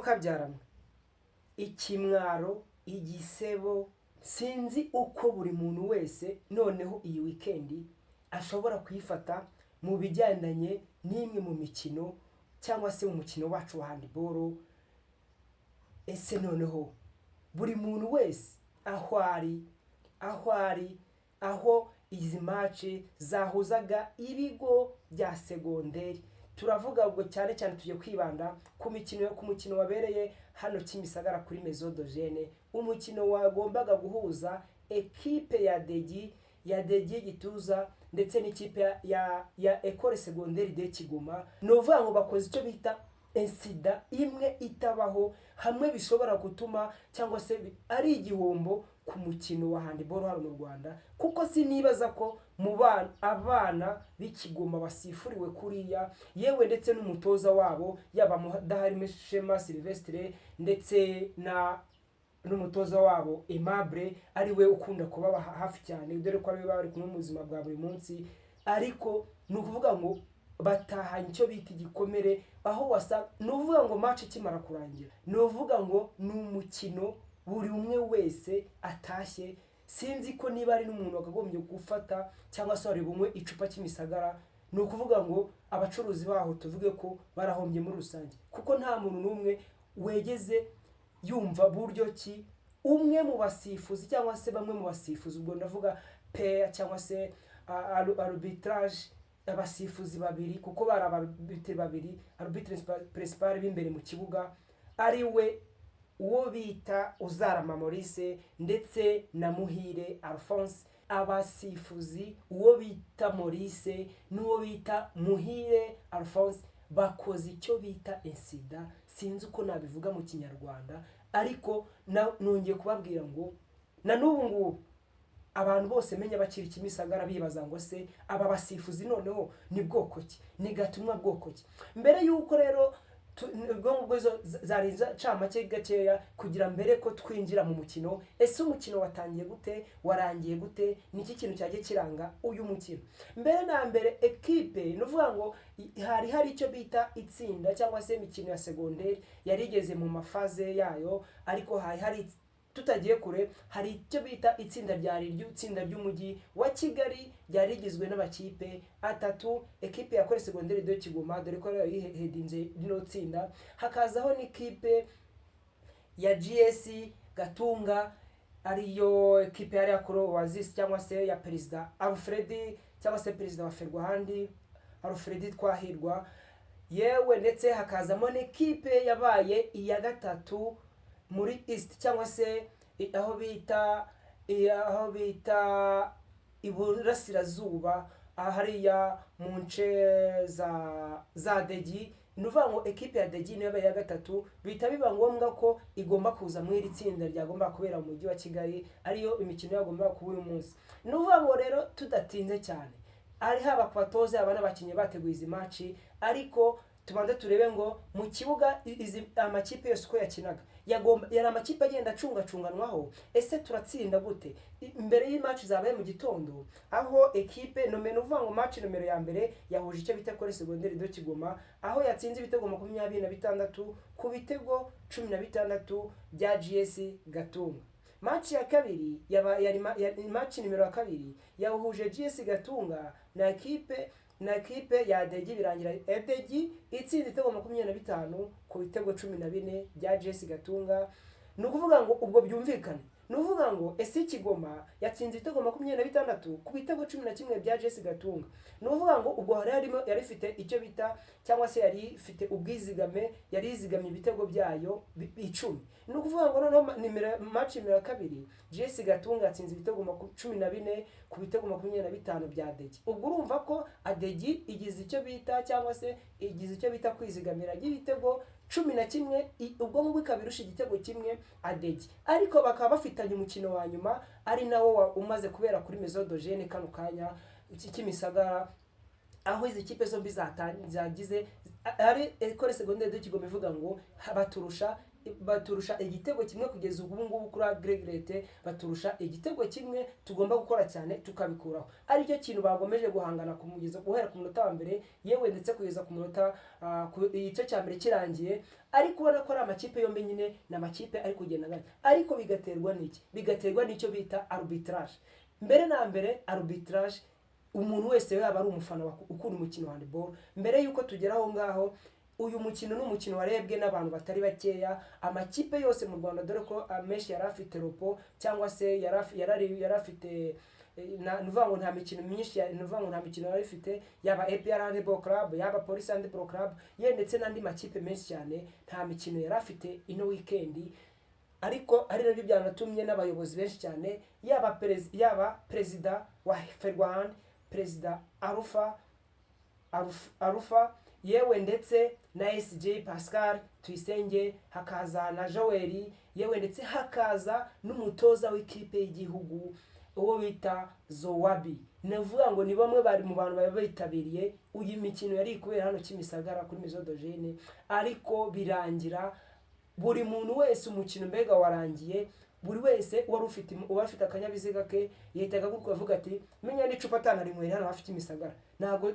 kabyarana ikimwaro igisebo sinzi uko buri muntu wese noneho iyi weekend ashobora kuyifata mu bijyandanye n'imwe mu mikino cyangwa se umukino wacu wa handball. Ese noneho buri muntu wese aho izi match zahuzaga ibigo bya segonderi, turavuga ubwo cyane cyane tugiye kwibanda ku mukino wabereye hano Kimisagara kuri Maison de Jeune, umukino wagombaga guhuza equipe ya Degi Gituza ndetse n'ikipe ya Ecole Secondaire de Kigoma. Novuga ngo bakoze icyo bita insida imwe itabaho, hamwe bishobora gutuma cyangwa se ari igihombo ku mukino wa handball hano mu Rwanda, kuko sinibaza ko mu abana b'Ikigoma basifuriwe kuriya, yewe ndetse n'umutoza wabo yaba Mudahari Shema Sylvestre ndetse n'umutoza wabo Aimable ariwe ukunda kuba hafi cyane, dore ko ari bari kumwe mu buzima bwa buri munsi. Ariko nukuvuga ngo batahanye icyo bita igikomere, aho nuvuga ngo match kimara kurangira, nuvuga ngo n'umukino buri umwe wese atashye. Sinzi ko niba ari n'umuntu wakagombye gufata cyangwa se ari bumwe icupa Kimisagara, nukuvuga ngo abacuruzi baho tuvuge ko barahombye muri rusange, kuko nta muntu n'umwe wegeze yumva buryo ki umwe mu basifuzi cyangwa se bamwe mu basifuzi, ubwo ndavuga pair cyangwa se arbitrage, abasifuzi babiri, kuko bari ababitre babiri, arbitre principal b'imbere mu kibuga ari we uwo bita Uzarama Maurice ndetse na Muhire Alphonse. Abasifuzi uwo bita Maurice n'uwo bita Muhire Alphonse bakoze icyo bita insida, sinzi uko nabivuga mu Kinyarwanda, ariko nongeye kubabwira ngo na n'ubu ngubu abantu bose menya bakiri Kimisagara bibaza ngo se aba basifuzi noneho ni bwoko ki, ni gatumwa bwoko ki. Mbere yuko rero ubwo zariza camake gakeya kugira mbere ko twinjira mu mukino, ese umukino watangiye gute, warangiye gute, niki kintu cyaje kiranga uyu mukino. Mbere na mbere equipe nuvuga ngo hari icyo bita itsinda cyangwa se imikino ya segonderi yarigeze mu mafaze yayo, ariko hari tutagiye kure, hari icyo bita itsinda ry'umujyi wa Kigali ryarigizwe n'abakipe atatu, equipe ya Ecole Secondaire de Kigoma dore ko yihedinze rino tsinda, hakazaho n'ikipe ya GS Gatunga ariyo equipe yari yakoro Oasis cyangwa se ya Perezida Alfred cyangwa se Perezida wa Ferwahandi Alfred Twahirwa, yewe ndetse hakazamo n'ikipe yabaye iya gatatu muri East cyangwa se aho bita Iburasirazuba, hariya mu nce za Degi. Nuvuga ngo equipe ya Degi niyo ya gatatu, bita biba ngombwa ko igomba kuza mu iri tsinda ryagomba kubera mu mujyi wa Kigali, ariyo imikino yagomba kuba uyu munsi. Nuvuga ngo rero tudatinze cyane, ari haba kwatoza abana bakinye bateguye izi match, ariko tubanze turebe ngo mu kibuga izi amakipe yose ko yakinaga yari amakipe agenda acungacunganwaho. Ese turatsinda gute? Imbere y'imatch zabaye mu gitondo, aho equipe nomeno uvuga ngo match numero ya mbere yahuje icyo bita Ecole Secondaire de Kigoma, aho yatsinze ibitego 26 ku bitego 16 bya GS Gatunga. Match ya kabiri yari match numero ya kabiri yahuje GS Gatunga na equipe ya Degi, birangira Degi itsinda ibitego 25 ku bitego 14 bya GS Gatunga. Nukuvuga ngo ubwo byumvikane, nuvuga ngo ese Kigoma yatsinze ibitego 26 ku bitego 11 bya GS Gatunga. Nuvuga ngo ubwo yari ifite icyo bita cyangwa se yari ifite ubwizigame, yari izigamye ibitego byayo 10. Nukuvuga ngo noneho match ya kabiri GS Gatunga yatsinze ibitego 14 ku bitego 25 bya Degi. Ubwo urumva ko Adegi igize icyo bita cyangwa se igize icyo bita kwizigamira y'ibitego 11, ubwo mu bikabirusha igitego kimwe Adegi. Ariko bakaba bafitanye umukino wa nyuma ari nawo umaze kubera kuri Maison de Jeune kano kanya Kimisagara, aho izi kipe zombi zagize ari Ecole Secondaire de Kigoma ivuga ngo baturusha baturusha igitego kimwe kugeza ubu ngubu kuri agregate, baturusha igitego kimwe, tugomba gukora cyane tukabikuraho. Ari cyo kintu bagomeje guhangana kumugeza guhera ku munota wa mbere, yewe ndetse kugeza ku munota ku igice cya mbere kirangiye. Ariko ubona ko ari amakipe yombi nyine n'amakipe ari kugenda gana, ariko bigaterwa n'iki? Bigaterwa n'icyo bita arbitrage. Mbere na mbere arbitrage, umuntu wese yaba ari umufana ukunda umukino wa handball, mbere yuko tugera aho ngaho, uyu mukino n'umukino warebwe n'abantu batari bakeya, amakipe yose mu Rwanda, dore ko amenshi yari afite ropo cyangwa se yari afite nuvuga ngo nta mikino myinshi, nuvuga ngo nta mikino yari ifite, yaba APR Handball Club, yaba Police Handball Club, ye ndetse n'andi makipe menshi cyane nta mikino yari afite ino weekend. Ariko ari nabyo byanatumye n'abayobozi benshi cyane, yaba perezida wa Ferwahan, perezida Arufa, yewe ndetse na SJ Pascal Tuyisenge, hakaza na Joel, yewe ndetse hakaza n'umutoza w'ikipe y'igihugu uwo bita Zowabi. Navuga ngo ni bamwe bari mu bantu baba bitabiriye uyu mikino yari kubera hano Kimisagara kuri Maison d'Ogene, ariko birangira buri muntu wese umukino mbega warangiye, buri wese wari ufite akanyabiziga ke yahitaga kuvuga ati menya n'icupa atanarinywera hano hafi Kimisagara. Ntago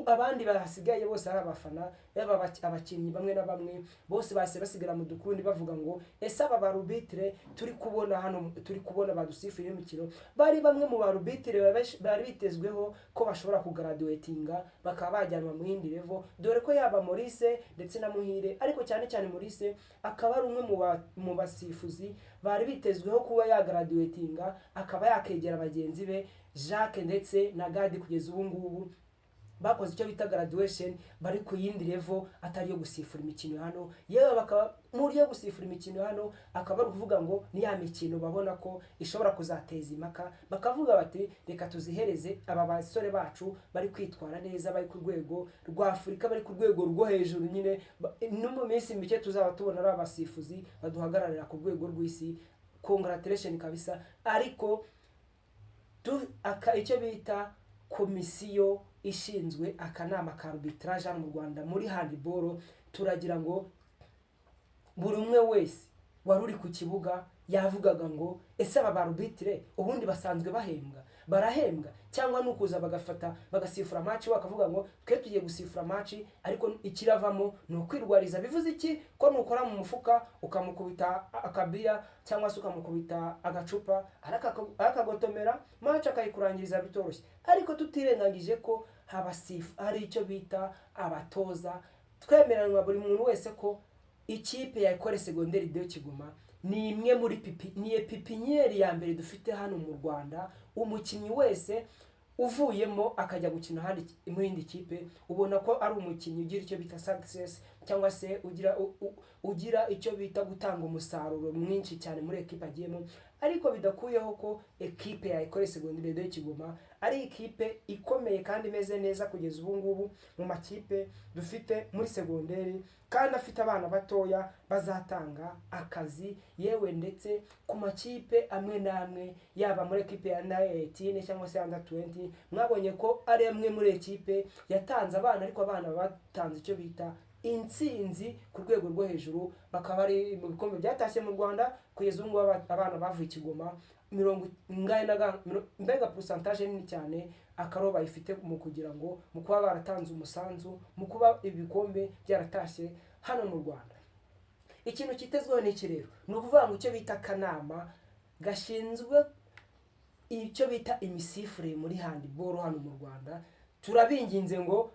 abandi bahasigaye bose ari abafana, yaba abakinnyi bamwe na bamwe, bose base basigara mu dukundi bavuga ngo ese aba barubitre turi kubona badusifira imikino bari bamwe mu barubitre bari bitezweho ko bashobora kugraduatinga bakaba bajyanwa mu yindi level, dore ko yaba Maurice ndetse na Muhire, ariko cyane cyane Maurice akaba ari umwe mu basifuzi bari bitezweho kuba yagraduatinga, akaba yakegera bagenzi be Jacques ndetse na Gadi. Kugeza ubu ngubu bakoze icyo bita graduation, bari ku yindi level atari yo gusifura imikino hano, yewe bakaba muri yo gusifura imikino hano akaba ari kuvuga ngo ni ya mikino babona ko ishobora kuzateza impaka, bakavuga bati reka tuzihereze aba basore bacu bari kwitwara neza, bari ku rwego rwa Afurika, bari ku rwego rwo hejuru nyine, no mu minsi mike tuzaba tubona ari abasifuzi baduhagararira ku rwego rw'isi. Congratulation kabisa. Ariko icyo bita komisiyo ishinzwe akanama ka arbitrage hano mu Rwanda muri handball, turagira ngo buri umwe wese wari uri ku kibuga yavugaga ngo ese aba barubitre ubundi basanzwe barahembwa cyangwa nukuza bagasifura match, bakavuga ngo twe tugiye gusifura match ariko ikiravamo ni ukwirwariza. Bivuze iki? Ko nukora mu mufuka ukamukubita akabia cyangwa se ukamukubita agacupa arakagotomera match akayikurangiriza bitoroshye. Ariko tutirengagije ko hari icyo bita abatoza, twemeranwa buri muntu wese ko ikipe ya Ecole Secondaire de Kigoma ni imwe muri pipiniere ya mbere dufite hano mu Rwanda. Umukinnyi wese uvuyemo akajya gukina handi mu yindi kipe, ubona ko ari umukinnyi ugira icyo bita success, cyangwa se ugira icyo bita gutanga umusaruro mwinshi cyane muri ekipe agiyemo. Ariko bidakuyeho ko ekipe ya Ecole Secondaire de Kigoma ari ikipe ikomeye kandi imeze neza kugeza ubu ngubu mu makipe dufite muri segonderi, kandi afite abana batoya bazatanga akazi, yewe ndetse ku makipe amwe n'amwe, yaba muri ekipe ya under 18 cyangwa se under 20. Mwabonye ko ari amwe muri ekipe yatanze abana, ariko abana batanze icyo bita intsinzi ku rwego rwo hejuru, bakaba ari mu bikombe byatashye mu Rwanda. Kugeza ubu abana bavuye Kigoma mbega pourcentage nini cyane akaro bayifite mu kugira ngo mu kuba baratanze umusanzu mu kuba ibikombe byaratashye hano mu Rwanda. Ikintu kitezweho n'iki rero ni ukuvuga ngo icyo bita kanama gashinzwe icyo bita imisifure muri handball hano mu Rwanda. Turabinginze ngo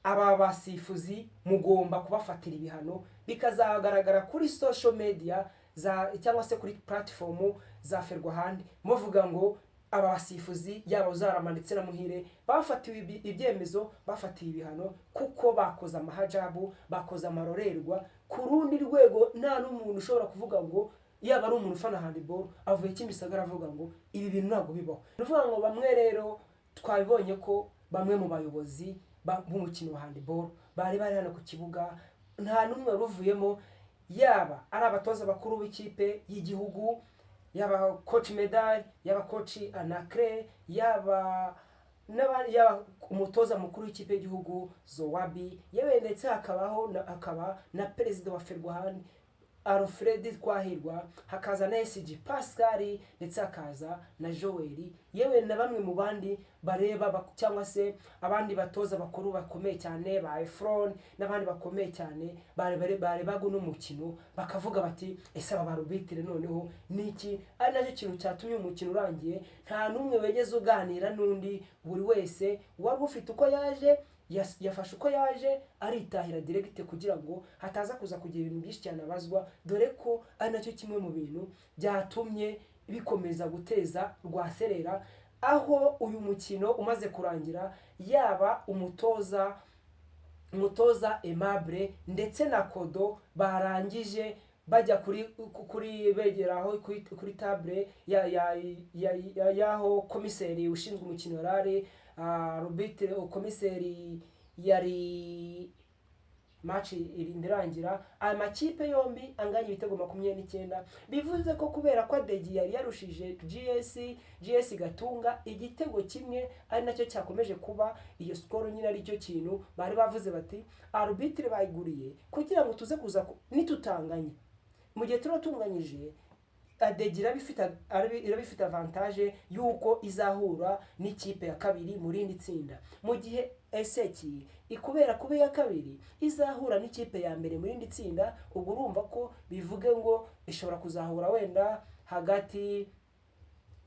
aba basifuzi mugomba kubafatira ibihano, bikazagaragara kuri social media cyangwa se kuri platform za Ferwahan, muvuga ngo aba basifuzi yaba Uzarama ndetse na Muhire bafatiwe ibyemezo, bafatiye ibihano kuko bakoza amahajabu, bakoza amarorerwa ku rundi rwego. Nta n'umuntu ushobora kuvuga ngo yaba ari umuntu ufana handball avuye Kimisagara avuga ngo ibi bintu ntabwo bibaho. Nuvuga ngo bamwe rero twabibonye ko bamwe mu bayobozi b'umukino wa handball bari hano ku kibuga, nta n'umwe ruvuyemo, yaba ari abatoza bakuru b'ikipe y'igihugu, yaba coach Medal, yaba coach Anacre, yaba umutoza mukuru w'ikipe y'igihugu Zowabi, yewe ndetse akaba na perezida wa Ferwahan. Alfred Twahirwa, hakaza na SG Pascal, ndetse hakaza na Joel, yewe na bamwe mu bandi bareba cyangwa se abandi batoza bakuru bakomeye cyane ba Efron n'abandi bakomeye cyane barebaga n'umukino, bakavuga bati ese aba arbitre noneho niki. Ari nacyo kintu cyatumye umukino urangiye nta numwe wegeze uganira n'undi, buri wese wari ufite uko yaje yafashe uko yaje aritahira direct, kugira ngo hataza kuza kugira ibintu byinshi cyane abazwa, dore ko ari nacyo kimwe mu bintu byatumye bikomeza guteza rwaserera, aho uyu mukino umaze kurangira yaba umutoza Aimable ndetse na Kodo barangije bajya kuri begeraho kuri table yaho komiseri ushinzwe umukino yarari arbitre komiseri yari match irindirangira, amakipe yombi anganya ibitego 29, bivuze ko kubera ko Adegi yari yarushije GS Gatunga igitego kimwe, ari nacyo cyakomeje kuba iyo score nyine, ari cyo kintu bari bavuze bati arbitre bayiguriye kugira ngo tuze kuza nitutanganye, mu gihe turatunganyije Adegi irabifite avantage yuko izahura n'ikipe ya kabiri muri indi tsinda, mu gihe Eseki ikubera kube ya kabiri izahura n'ikipe ya mbere muri indi tsinda. Ubwo urumva ko bivuge ngo ishobora kuzahura wenda hagati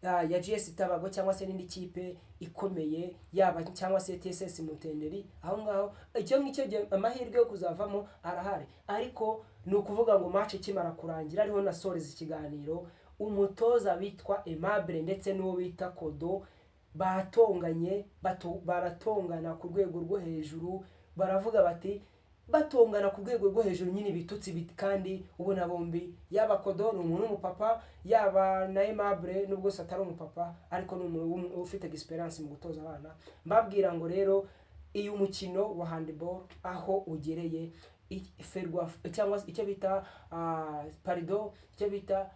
ya GS Tabago cyangwa se n'indi kipe ikomeye yaba cyangwa se TSS Mutenderi. Aho ngaho icyo ngicyo amahirwe yo kuzavamo arahari, ariko ni ukuvuga ngo match kimara kurangira ariho na soreza ikiganiro, umutoza bitwa Aimable ndetse n'uwo bita Kodo batonganye, baratongana ku rwego rwo hejuru, baravuga bati batongana ku rwego rwo hejuru nyine bitutsi kandi ubona bombi, yaba Kodo ni umuntu w'umupapa, yaba na Aimable nubwo se atari umupapa ariko ni umuntu ufite experience mu gutoza abana. Mbabwira ngo rero iyo umukino wa handball aho ugereye cyangwa icyo bita icyo bita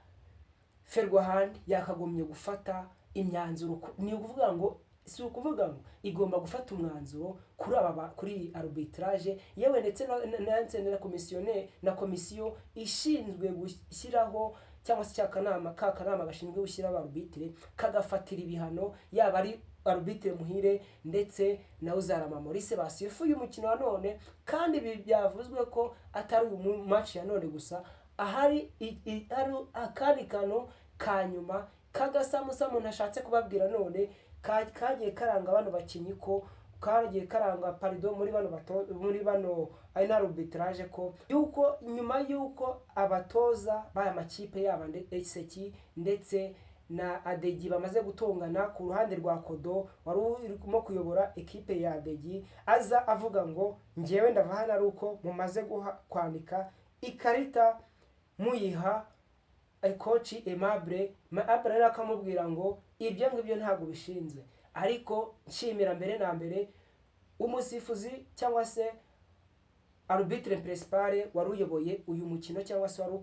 Ferwahand yakagomye gufata imyanzuro, ni ukuvuga ngo si ukuvuga ngo igomba gufata umwanzuro kuri arbitrage, yewe ndetse na komisiyo ishinzwe gushyiraho cyangwa se akanama gashinzwe gushyiraho arbitre kagafatira ibihano, yaba ari arbitre Muhire ndetse na Uzarama Maurice basifuye umukino wa none. Kandi byavuzwe ko atari uyu match ya none gusa, ahari akandi kantu kanyuma kagasamusamu ntashatse kubabwira none kagiye karanga abantu bakinyi, ko kagiye karanga muri bano ari na arbitrage, ko yuko nyuma yuko abatoza baya makipe yaba Eseki ndetse na Adegi bamaze gutongana, ku ruhande rwa Kodo wari urimo kuyobora ekipe ya Adegi aza avuga ngo njyewe ndava hano ari uko mumaze kwandika ikarita muyiha coach Aimable akamubwira ngo ibyo ngibyo ntabwo bishinzwe, ariko nshimira mbere na mbere umusifuzi cyangwa se arbitre principal wari uyoboye uyu mukino, cyangwa se wari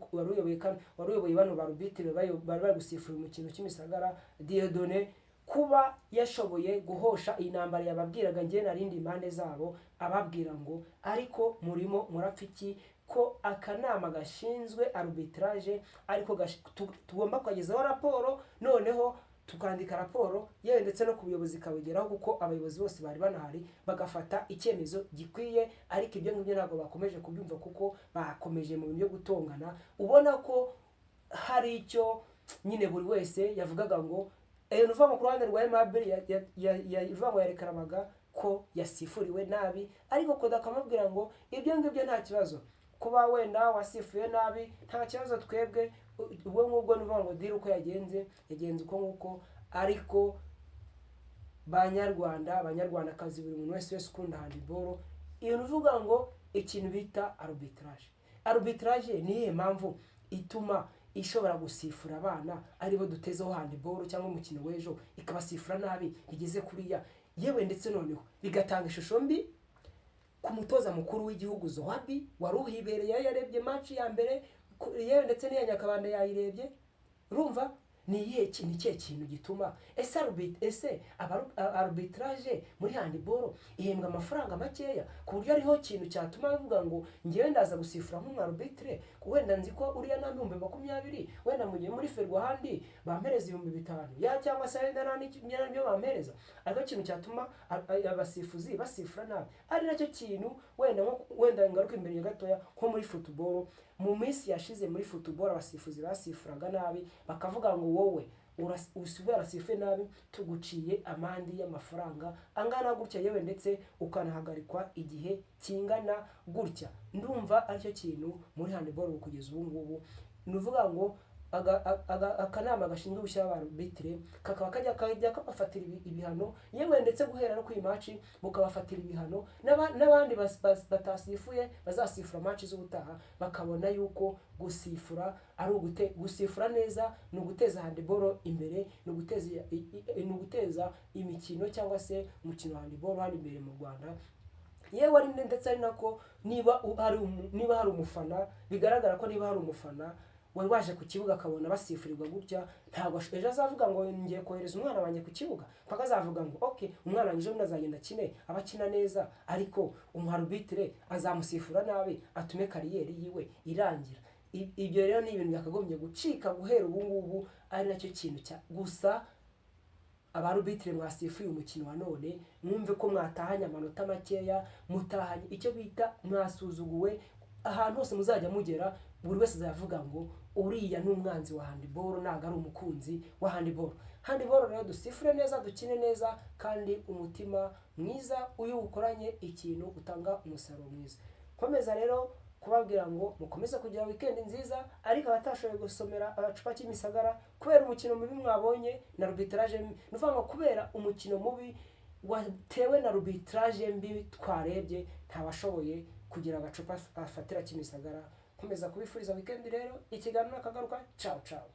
uyoboye bano ba arbitre bari gusifura umukino Kimisagara, Dieudonné, kuba yashoboye guhosha intambara yababwiraga ngiye narindi impande zabo, ababwira ngo ariko murimo murapfiki ko akanama gashinzwe arbitrage ariko tugomba kwagezaho raporo, noneho tukandika raporo yewe ndetse no kubuyobozi kabugeraho, kuko abayobozi bose bari banahari bagafata icyemezo gikwiye. Ariko ibyo ngibyo ntabwo bakomeje kubyumva, kuko bakomeje mu bintu byo gutongana, ubona ko hari icyo nyine buri wese yavugaga ngo nuva ku ruhande rwa Aimable yavuga ngo yarekaramaga ko yasifuriwe nabi, ariko Koda akamubwira ngo ibyo ngibyo nta kibazo, kuba wenda wasifuye nabi nta kibazo, twebwe ubwo ngubwo nuvuga ngo dira uko yagenze uko nguko. Ariko abanyarwandakazi buri muntu wese ukunda handball, iyo nuvuga ngo ikintu bita arbitrage niye mpamvu ituma ishobora gusifura abana aribo dutezeho handball cyangwa umukino w'ejo ikabasifura nabi igeze kuriya, yewe ndetse noneho bigatanga ishusho mbi ku mutoza mukuru w'igihugu Zohabi wari uhibereye yarebye match ya mbere, yewe ndetse n'iya Nyakabanda yayirebye, urumva ni ikihe kintu gituma ese arbitrage muri handball ihembwa amafaranga makeya ku buryo ariho kintu cyatuma bavuga ngo ngewe ndaza gusifura nk'umwarbitre wenda nzi ko uriya na 2020 wenda mugiye muri ferwa handi bampereza 5,000 ya cyangwa se wenda nibyo bampereza ariko kintu cyatuma abasifuzi basifura nabi ari nacyo kintu wenda ngaruka imbere gatoya nko muri football mu minsi yashize muri football abasifuzi basifuraga nabi bakavuga ngo wowe usubira sife nabi tuguciye amandi y'amafaranga angana gutya yewe ndetse ukanahagarikwa igihe kingana gutya. Ndumva aricyo kintu muri handball kugeza ubu ngubu nuvuga ngo akanama gashinzwe gushyira abarbitre kakaba kajya kabafatira ibihano yewe ndetse guhera no kuri match bukabafatira ibihano n'abandi batasifuye bazasifura match z'ubutaha bakabona yuko gusifura ari gusifura neza no guteza handball imbere no guteza imikino cyangwa se umukino wa handball hano imbere mu Rwanda. Yewe ari ndetse ari nako niba hari umufana bigaragara ko niba hari umufana wari waje ku kibuga akabona basifurirwa gutya ntabwo ejo azavuga ngo ngiye kohereza umwana wanjye ku kibuga paka azavuga ngo okay umwana wanjye ejo azagenda kine abakina neza ariko umuarbitre azamusifura nabi atume kariyeri yiwe irangira. Ibyo rero ni ibintu byakagombye gucika guhera ubu ngubu ari nacyo kintu cya gusa abarbitre mwasifuye umukino wa none mwumve ko mwatahanye amanota makeya mutahanye icyo bita mwasuzuguwe ahantu hose muzajya mugera buri wese azavuga ngo uriya n'umwanzi wa handball naga ari umukunzi wa handball. Handball rero dusifure neza dukine neza kandi umutima mwiza uyu ukoranye ikintu utanga umusaruro mwiza. Komeza rero kubabwira ngo mukomeze kugira weekend nziza ariko abatashoboye gusomera agacupa cy'imisagara kubera umukino mubi mwabonye na arbitrage nuvuga ngo kubera umukino mubi watewe na arbitrage mbi twarebye ntabashoboye kugira agacupa afatira cy'imisagara. Komeza kubifuriza weekend rero ikiganiro akagaruka ciao ciao.